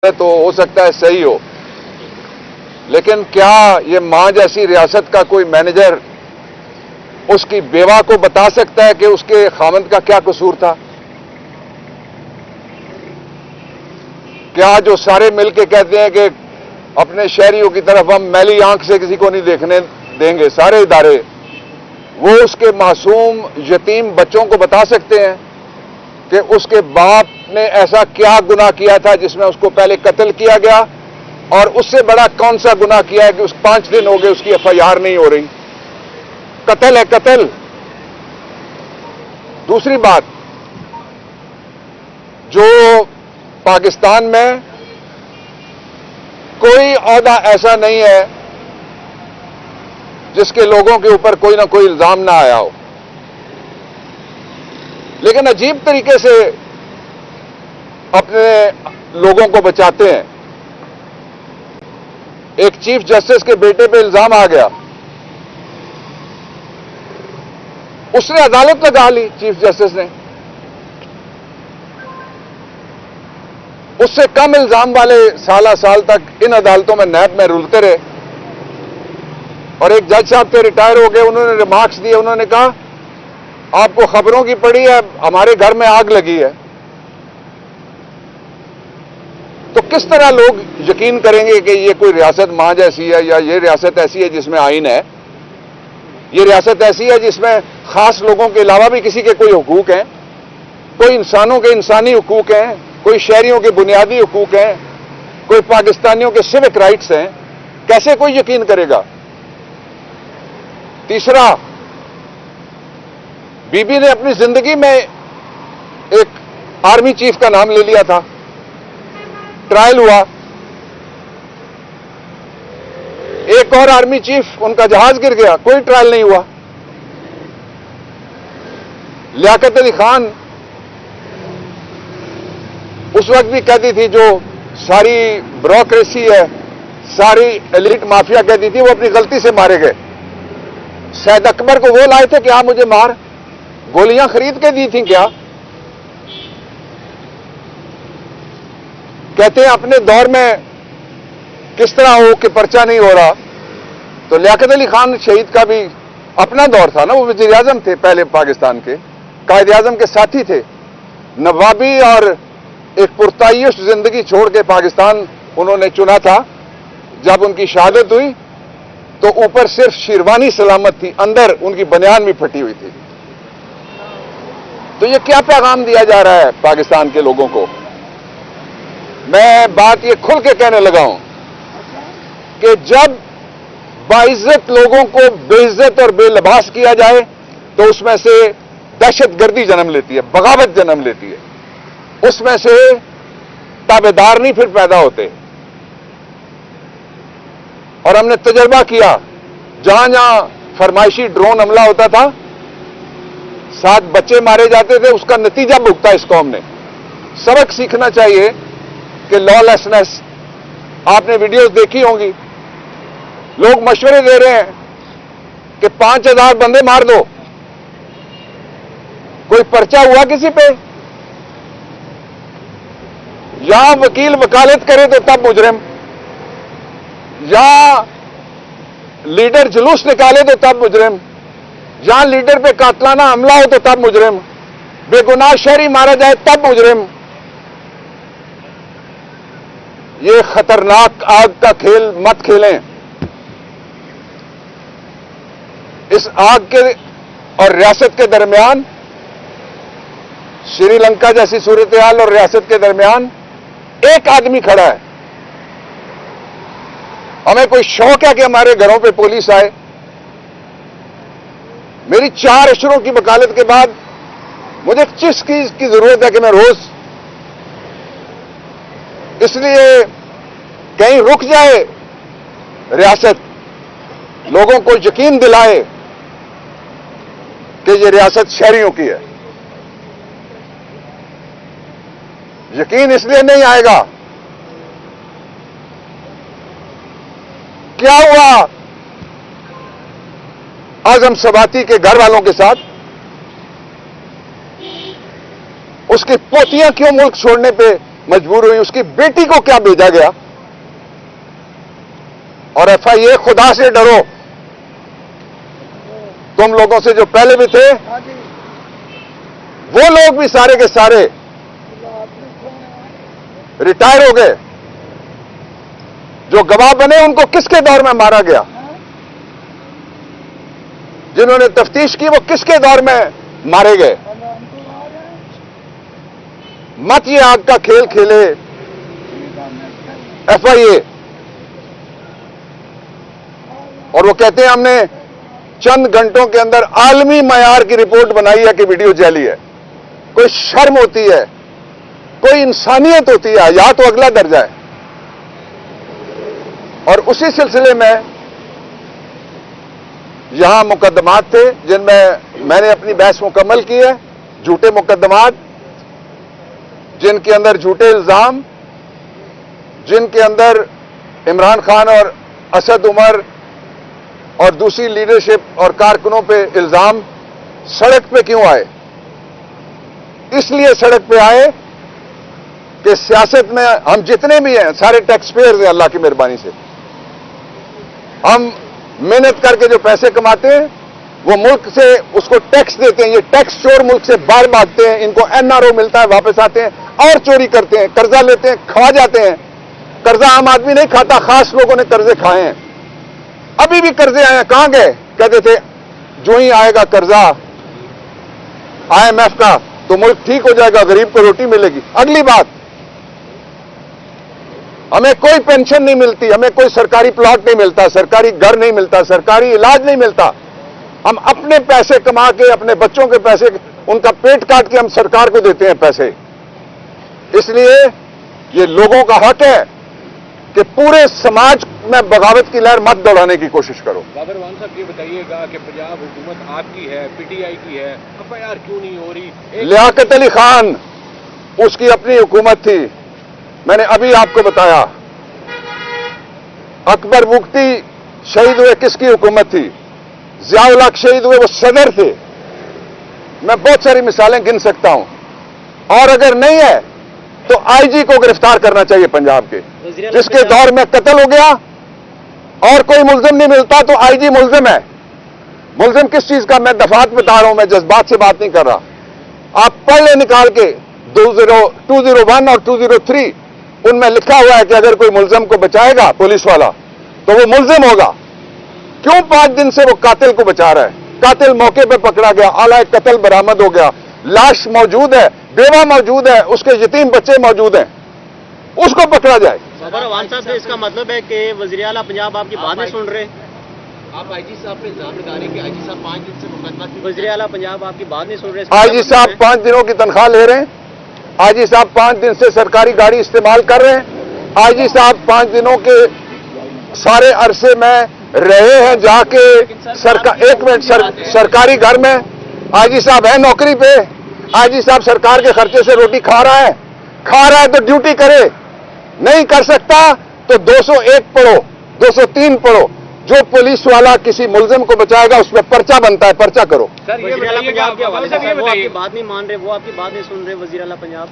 तो हो सकता है सही हो, लेकिन क्या ये मां जैसी रियासत का कोई मैनेजर उसकी बेवा को बता सकता है कि उसके खामंद का क्या कसूर था? क्या जो सारे मिलके कहते हैं कि अपने शहरियों की तरफ हम मैली आंख से किसी को नहीं देखने देंगे, सारे इदारे, वो उसके मासूम यतीम बच्चों को बता सकते हैं कि उसके बाप ने ऐसा क्या गुनाह किया था जिसमें उसको पहले कत्ल किया गया, और उससे बड़ा कौन सा गुनाह किया है कि उस 5 दिन हो गए उसकी एफआईआर नहीं हो रही? कत्ल है कत्ल। दूसरी बात, जो पाकिस्तान में कोई ओहदा ऐसा नहीं है जिसके लोगों के ऊपर कोई ना कोई इल्जाम ना आया हो, लेकिन अजीब तरीके से अपने लोगों को बचाते हैं। एक चीफ जस्टिस के बेटे पे इल्जाम आ गया, उसने अदालत लगा ली, चीफ जस्टिस ने। उससे कम इल्जाम वाले साल तक इन अदालतों में नैब में रुलते रहे, और एक जज साहब थे, रिटायर हो गए, उन्होंने रिमार्क्स दिए, उन्होंने कहा आपको खबरों की पड़ी है, हमारे घर में आग लगी है। तो किस तरह लोग यकीन करेंगे कि ये कोई रियासत मां जैसी है, या ये रियासत ऐसी है जिसमें आईन है, ये रियासत ऐसी है जिसमें खास लोगों के अलावा भी किसी के कोई हुकूक हैं, कोई इंसानों के इंसानी हुकूक हैं, कोई शहरियों के बुनियादी हुकूक हैं, कोई पाकिस्तानियों के सिविक राइट्स हैं? कैसे कोई यकीन करेगा? तीसरा, बीबी ने अपनी जिंदगी में एक आर्मी चीफ का नाम ले लिया था, ट्रायल हुआ, एक और आर्मी चीफ, उनका जहाज गिर गया, कोई ट्रायल नहीं हुआ। लियाकत अली खान उस वक्त भी कहती थी, जो सारी ब्यूरोक्रेसी है, सारी एलिट माफिया कहती थी वो अपनी गलती से मारे गए। सैयद अकबर को वो लाए थे कि आप मुझे मार, गोलियां खरीद के दी थी क्या? कहते हैं अपने दौर में किस तरह हो कि पर्चा नहीं हो रहा, तो लियाकत अली खान शहीद का भी अपना दौर था ना, वो वज़ीर आज़म थे पहले पाकिस्तान के, कायद आज़म के साथी थे, नवाबी और एक पुरताइश जिंदगी छोड़ के पाकिस्तान उन्होंने चुना था। जब उनकी शहादत हुई तो ऊपर सिर्फ शेरवानी सलामत थी, अंदर उनकी बनियान भी फटी हुई थी। तो ये क्या पैगाम दिया जा रहा है पाकिस्तान के लोगों को? मैं बात ये खुल के कहने लगा हूं कि जब बाइज्जत लोगों को बेइज्जत और बेलबास किया जाए तो उसमें से दहशतगर्दी जन्म लेती है, बगावत जन्म लेती है, उसमें से ताबेदार नहीं फिर पैदा होते। और हमने तजर्बा किया, जहां जहां फरमाइशी ड्रोन हमला होता था, 7 बच्चे मारे जाते थे, उसका नतीजा भुगता इस कौम ने। सबक सीखना चाहिए कि लॉलेसनेस, आपने वीडियोस देखी होंगी, लोग मशवरे दे रहे हैं कि 5000 बंदे मार दो। कोई पर्चा हुआ किसी पे? यहां वकील वकालत करे तो तब मुजरिम, या लीडर जुलूस निकाले तो तब मुजरिम, जहां लीडर पे कातलाना हमला हो तो तब मुजरिम, बेगुनाह शहरी मारा जाए तब मुजरिम। ये खतरनाक आग का खेल मत खेलें। इस आग के और रियासत के दरमियान, श्रीलंका जैसी सूरत हाल और रियासत के दरमियान एक आदमी खड़ा है। हमें कोई शौक है कि हमारे घरों पे पुलिस आए? मेरी 4 अशरों की वकालत के बाद मुझे किस चीज की जरूरत है कि मैं रोज इसलिए कहीं रुक जाए रियासत, लोगों को यकीन दिलाए कि ये रियासत शहरियों की है। यकीन इसलिए नहीं आएगा। क्या हुआ आजम सबाती के घर वालों के साथ? उसकी पोतियां क्यों मुल्क छोड़ने पे मजबूर हुई, उसकी बेटी को क्या भेजा गया। और FIA, खुदा से डरो, तुम लोगों से जो पहले भी थे वो लोग भी सारे के सारे रिटायर हो गए। जो गवाह बने उनको किसके दौर में मारा गया? जिन्होंने तफ्तीश की वो किसके दौर में मारे गए? मत ये आग का खेल खेले FIA। और वो कहते हैं हमने चंद घंटों के अंदर आलमी मयार की रिपोर्ट बनाई है कि वीडियो जाली है। कोई शर्म होती है, कोई इंसानियत होती है, या तो अगला दर्जा है। और उसी सिलसिले में यहां मुकदमात थे जिनमें मैंने अपनी बहस मुकम्मल की है। झूठे मुकदमात, जिनके अंदर झूठे इल्जाम, जिनके अंदर इमरान खान और असद उमर और दूसरी लीडरशिप और कारकुनों पे इल्जाम। सड़क पे क्यों आए? इसलिए सड़क पे आए कि सियासत में हम जितने भी हैं सारे टैक्स पेयर्स हैं, अल्लाह की मेहरबानी से। हम मेहनत करके जो पैसे कमाते हैं वो मुल्क से उसको टैक्स देते हैं। ये टैक्स चोर मुल्क से बाहर भागते हैं, इनको NRO मिलता है, वापस आते हैं और चोरी करते हैं, कर्जा लेते हैं, खा जाते हैं। कर्जा आम आदमी नहीं खाता, खास लोगों ने कर्जे खाए हैं। अभी भी कर्जे आए हैं, कहां गए? कहते थे जो ही आएगा कर्जा IMF का तो मुल्क ठीक हो जाएगा, गरीब को रोटी मिलेगी। अगली बात, हमें कोई पेंशन नहीं मिलती, हमें कोई सरकारी प्लॉट नहीं मिलता, सरकारी घर नहीं मिलता, सरकारी इलाज नहीं मिलता। हम अपने पैसे कमा के, अपने बच्चों के पैसे, उनका पेट काट के हम सरकार को देते हैं पैसे। इसलिए ये लोगों का हक है कि पूरे समाज में बगावत की लहर मत दौड़ाने की कोशिश करो। बाबर वान साहब ये बताइएगा कि पंजाब हुकूमत आपकी है, PTI की है, FIR क्यों नहीं हो रही? लियाकत अली खान, उसकी अपनी हुकूमत थी। मैंने अभी आपको बताया अकबर मुफ्ती शहीद हुए, किसकी हुकूमत थी? जियाउल हक शहीद हुए, वो सदर थे। मैं बहुत सारी मिसालें गिन सकता हूं। और अगर नहीं है तो IG को गिरफ्तार करना चाहिए पंजाब के, जिसके दौर में कत्ल हो गया और कोई मुल्जिम नहीं मिलता तो IG मुल्जिम है। मुल्जिम किस चीज का? मैं दफात बता रहा हूं, मैं जज्बात से बात नहीं कर रहा। आप पढ़ ले निकाल के 201 और 203, उनमें लिखा हुआ है कि अगर कोई मुल्जिम को बचाएगा पुलिस वाला तो वो मुल्जिम होगा। क्यों 5 दिन से वो कातिल को बचा रहा है? कातिल मौके पे पकड़ा गया, आला कत्ल बरामद हो गया, लाश मौजूद है, बेवा मौजूद है, उसके यतीम बच्चे मौजूद हैं, उसको पकड़ा जाए। बाबर वान साहब, इसका मतलब है कि वज़ीर आला पंजाब आपकी बात नहीं सुन रहे? आप IG साहब पे इल्जाम लगा रहे हैं कि IG साहब 5 दिन से मुकदमा वज़ीर आला पंजाब आपकी बात नहीं सुन रहे? IG साहब 5 दिनों की तनख्वाह ले रहे हैं। IG साहब 5 दिन से सरकारी गाड़ी इस्तेमाल कर रहे हैं। IG साहब 5 दिनों के सारे अरसे में रहे हैं जाके एक मिनट सरकारी घर में। IG साहब है नौकरी पे, IG साहब सरकार के खर्चे से रोटी खा रहा है तो ड्यूटी करे, नहीं कर सकता तो 201 पढ़ो, 203 पढ़ो। जो पुलिस वाला किसी मुल्जिम को बचाएगा उसमें पर्चा बनता है, पर्चा करो। सर ये वज़ीर आला पंजाब के हवाले से वो आपकी बताइए, बात नहीं मान रहे, वो आपकी बात नहीं सुन रहे वज़ीर आला पंजाब।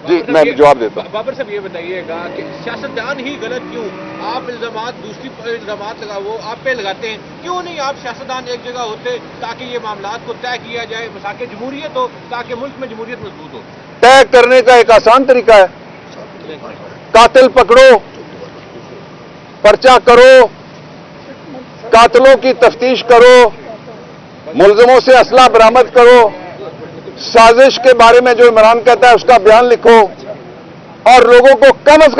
जी मैं जवाब देता हूं। बाबर साहब ये बताइएगा कि सियासतदान ही गलत क्यों? आप इल्जामात, दूसरी इल्जामात वो आप पे लगाते हैं, क्यों नहीं आप सियासतदान एक जगह होते ताकि ये मामलात को तय किया जाए, मसाके जमहूरियत हो, ताकि मुल्क में जमहूरियत मजबूत हो? तय करने का एक आसान तरीका है, कातिल पकड़ो, पर्चा करो, कातिलों की तफ्तीश करो, मुल्जिमों से असला बरामद करो, साजिश के बारे में जो इमरान कहता है उसका बयान लिखो और लोगों को कम अज कम